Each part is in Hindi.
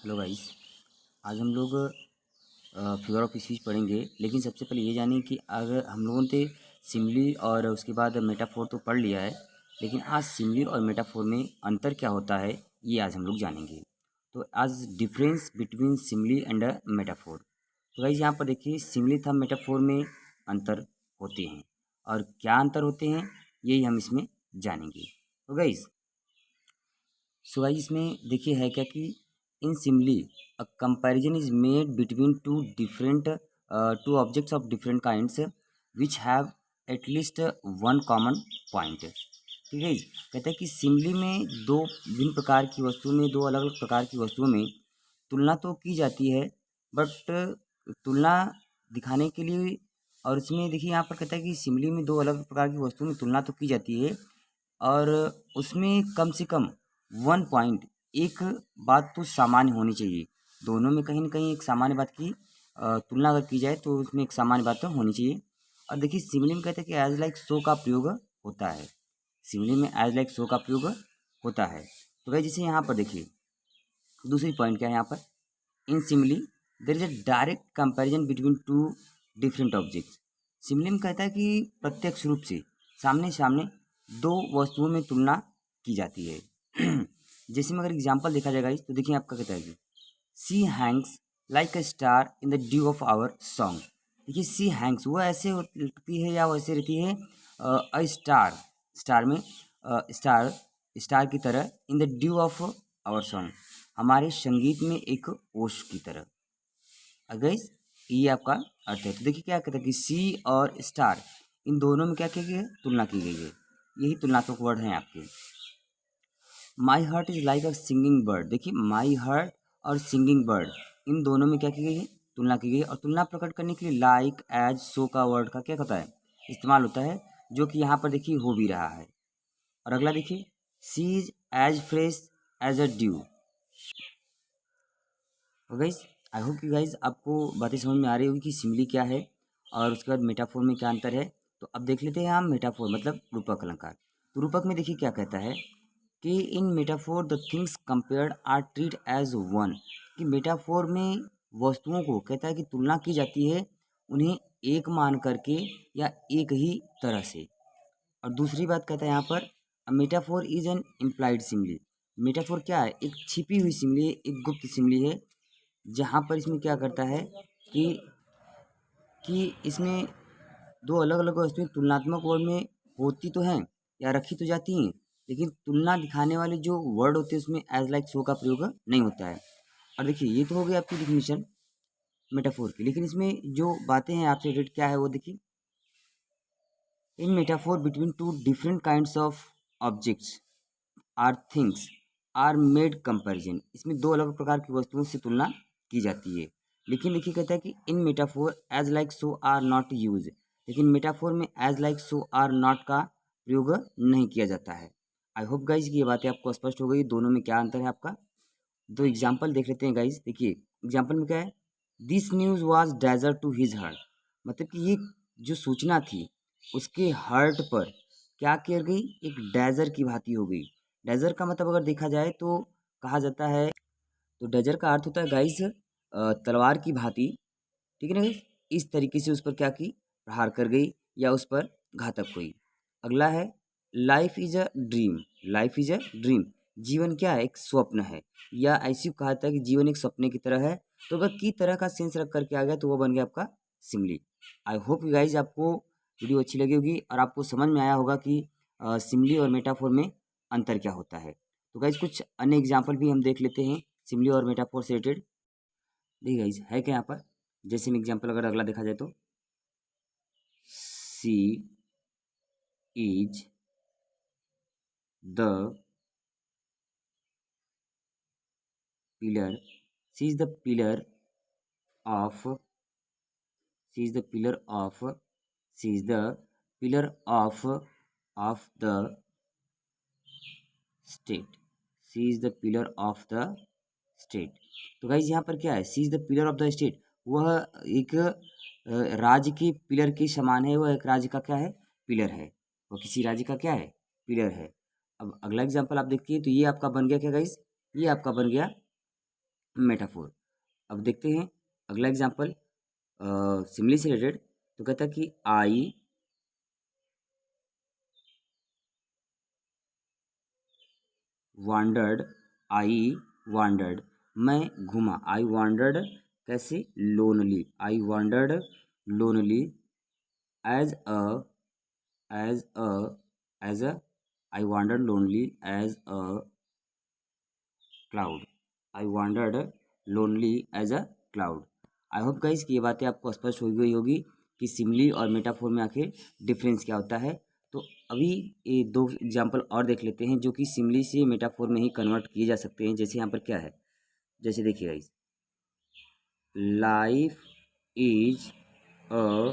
Hello guys. आज हम लोग फिगर ऑफ स्पीच पढ़ेंगे, लेकिन सबसे पहले ये जानें कि अगर हम लोगों ने सिमिली और उसके बाद मेटाफोर तो पढ़ लिया है, लेकिन आज सिमिली और मेटाफोर में अंतर क्या होता है ये आज हम लोग जानेंगे। तो आज difference between simile and metaphor. तो गाइस यहाँ पर देखिए, सिमिली था मेटाफोर में अंतर होते हैं, और क्या अंतर होते हैं यही हम इसमें जानेंगे। तो गाइस इसमें देखिए है क्या कि इन simile a comparison is made between two objects of different kinds which have at least one common point। ठीक है, कहते हैं कि सिमिली में दो भिन्न प्रकार की वस्तुओं में, दो अलग अलग प्रकार की वस्तुओं में तुलना तो की जाती है, बट तुलना दिखाने के लिए, और इसमें देखिए यहाँ पर कहता है कि सिमिली में दो अलग प्रकार की वस्तुओं में तुलना तो की जाती है, और उसमें कम से कम वन पॉइंट, एक बात तो सामान्य होनी चाहिए। दोनों में कहीं न कहीं एक सामान्य बात की तुलना अगर की जाए तो उसमें एक सामान्य बात तो होनी चाहिए। और देखिए सिमिली में कहते हैं कि एज लाइक सो का प्रयोग होता है। सिमिली में एज लाइक सो का प्रयोग होता है। तो भाई जैसे यहाँ पर देखिए, दूसरी पॉइंट क्या है यहाँ पर, in simile there is a direct comparison between two different objects. Simile में कहता है कि प्रत्यक्ष रूप से सामने सामने दो वस्तुओं में तुलना की जाती है। जैसे में अगर एग्जांपल देखा जाएगा तो देखिए आपका कहता है कि she hangs like a star in the dew of our song. देखिए सी हैंग्स वो ऐसे रहती है या वैसे रहती है, अ स्टार, स्टार में स्टार, स्टार की तरह, in the dew of our song, हमारे संगीत में एक ओश की तरह। अगर ये आपका अर्थ है। तो देखिए क्या कहता है कि सी और स्टार, इन दोनों में क्या की गई है, तुलना की गई है। यही तुलनात्मक वर्ड हैं आपके। My heart is like a singing bird. देखिए माई हार्ट और सिंगिंग बर्ड, इन दोनों में क्या की गई है, तुलना की गई है। और तुलना प्रकट करने के लिए लाइक एज सो का वर्ड का क्या होता है, इस्तेमाल होता है, जो कि यहाँ पर देखिए हो भी रहा है। और अगला देखिए, she is as fresh as a dew. तो गाइज आई होप कि गाइज आपको बातें समझ में आ रही होगी कि सिमिली क्या है और उसके बाद मेटाफोर में क्या अंतर है। तो अब देख लेते हैं हम मेटाफोर मतलब रूपक अलंकार। तो रूपक में देखिए क्या कहता है कि in metaphor the things compared are treat as one. कि मेटाफोर में वस्तुओं को कहता है कि तुलना की जाती है उन्हें एक मान करके या एक ही तरह से। और दूसरी बात कहता है यहाँ पर, metaphor is an implied simile. Metaphor क्या है, एक छिपी हुई सिमिली, एक गुप्त सिमिली है, जहाँ पर इसमें क्या करता है कि इसमें दो अलग अलग वस्तुएं तुलनात्मक वर्ड में होती तो हैं या रखी तो जाती हैं, लेकिन तुलना दिखाने वाले जो वर्ड होते हैं उसमें एज लाइक सो का प्रयोग नहीं होता है। और देखिए ये तो हो गई आपकी डिफिनीशन मेटाफोर की, लेकिन इसमें जो बातें हैं आपसे रिलेटेड क्या है वो देखिए, in metaphor between two different kinds of objects or things are made comparison. इसमें दो अलग प्रकार की वस्तुओं से तुलना की जाती है। लेकिन देखिए कहता है कि in metaphor as like so are not use. लेकिन मेटाफोर में as like so are not का प्रयोग नहीं किया जाता है। आई होप गाइज कि ये बातें आपको स्पष्ट हो गई, दोनों में क्या अंतर है आपका। दो एग्जाम्पल देख लेते हैं गाइज। देखिए एग्जाम्पल में क्या है, this news was desert to his heart. मतलब कि ये जो सूचना थी उसके हार्ट पर क्या कर गई, एक डेजर की भांति हो गई। डेजर का मतलब अगर देखा जाए तो कहा जाता है, तो डेजर का अर्थ होता है गाइस तलवार की भांति। ठीक है ना गाइस, इस तरीके से उस पर क्या की, प्रहार कर गई या उस पर घातक हुई। अगला है, life is a dream. Life is a dream, जीवन क्या है, एक स्वप्न है, या ऐसी कहा जाता है कि जीवन एक सपने की तरह है। तो अगर की तरह का सेंस रख करके आ गया तो वो बन गया आपका सिमली। आई होप गाइज आपको वीडियो अच्छी लगी होगी और आपको समझ में आया होगा कि सिमली और मेटाफोर में अंतर क्या होता है। तो गाइज कुछ अन्य एग्जाम्पल भी हम देख लेते हैं सिमली और मेटाफोर से रिलेटेड। देखिए गाइज है क्या यहाँ पर, जैसे में एग्जाम्पल अगर अगला देखा जाए तो, she is the pillar, she is the pillar of, she is the pillar of, she is the pillar of the state, she is the pillar of the state। तो गाइज यहाँ पर क्या है, she is the pillar of the state, वह एक राज्य के पिलर के समान है, वह एक राज्य का क्या है, पिलर है, वह किसी राज्य का क्या है, पिलर है। अब अगला एग्जाम्पल आप देखिए तो ये आपका बन गया क्या गाइज, ये आपका बन गया मेटाफोर। अब देखते हैं अगला एग्जाम्पल सिमिली से रिलेटेड। तो कहता है कि आई वांडर्ड, आई वांडर्ड, मैं घूमा, आई वांडर्ड कैसे, lonely, I wandered lonely as a as a as a I wandered lonely as a cloud, I wandered lonely as a cloud. I hope guys कि ये बातें आपको स्पष्ट हो गई होगी कि सिमिली और मेटाफोर में आखिर डिफरेंस क्या होता है। तो अभी ये दो एग्जांपल और देख लेते हैं जो कि सिमिली से मेटाफोर में ही कन्वर्ट किए जा सकते हैं। जैसे यहाँ पर क्या है, जैसे देखिए guys, life is a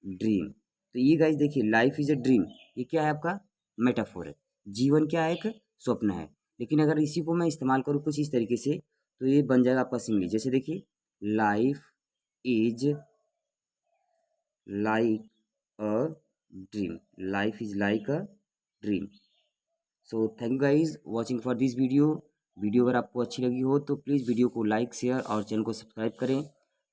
dream. तो ये गाइस देखिए, लाइफ इज अ ड्रीम, ये क्या है आपका मेटाफोर है। जीवन क्या है, एक स्वप्न है। लेकिन अगर इसी को मैं इस्तेमाल करूँ कुछ इस तरीके से तो ये बन जाएगा आपका सिमिली। जैसे देखिए, life is like a dream, life is like a dream. So thank you guys watching for this video. Video अगर आपको अच्छी लगी हो तो प्लीज़ वीडियो को लाइक शेयर और चैनल को सब्सक्राइब करें।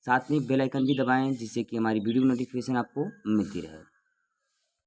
साथ में बेल आइकन भी दबाएं जिससे कि हमारी वीडियो नोटिफिकेशन आपको मिलती रहे।